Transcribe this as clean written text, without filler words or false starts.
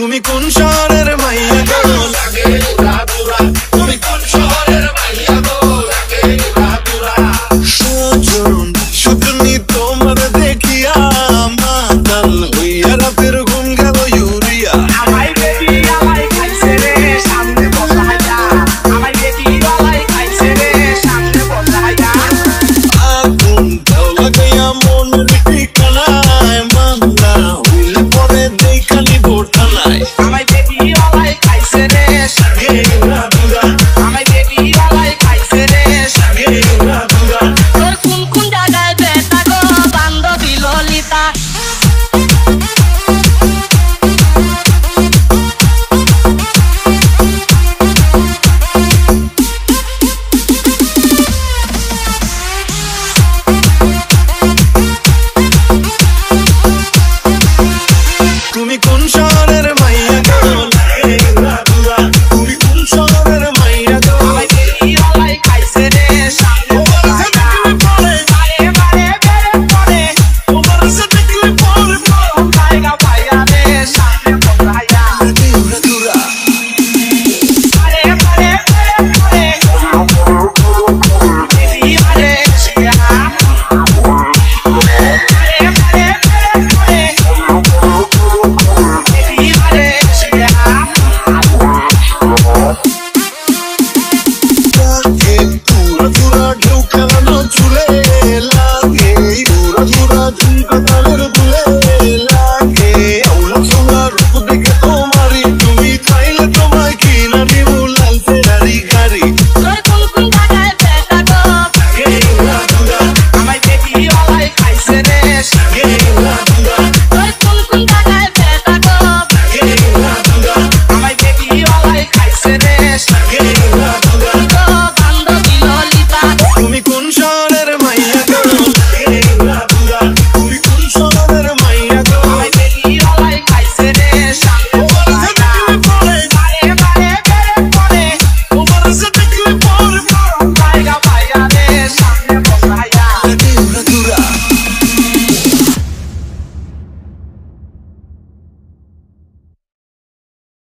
তুমি কোন শহরের মাইয়া গো লাগে উড়া দুরা তুমি কোন শহরের মাইয়া গো লাগে উড়া দুরা সজন সজনী তোমার দেখিয়া মাতাল হইয়া রাতের ঘুম গেল ইউরিয়া আমায় বেবি আমায় খাইছে রে সামনে বসায়া আমায় বেবি আমায় খাইছে রে সামনে বসায়া আগুন দাও লাগাইয়া মনের ঠিকানায় মামলা হইলে পরে দেখালি বোটানায় আমায় বেবি আমায় খাইছে রে লাগে উড়া দুরা আমায় বেবি আমায় খাইছে রে লাগে উড়া দুরা তোর কোন কোন জায়গায় বেটা গো বান্ধবী ললিতা তুমি কোন শহরের মাইয়া গো লাগে উড়া দুরা তুমি কোন শহরের মাইয়া গো আমায় বেবি আমায় খাইছে রে সামনে বসায়া বারে বারে বেরে পড়ে তোমার সাথে দেখলে পরে কোন জায়গা পাইয়া রে সামনে বসায়া লাগে উড়া দুরা বারে বারে বেরে পড়ে বেবি আরে শিয়া বারে বারে বেরে পড়ে বেবি আরে শিয়া লাগে উড়া দুরা ঢেউ খেলানো চুলে লাগে উড়া দুরা ঝুমকা তালের দুলে লাগে আউলা সোনা রূপ দেখে তো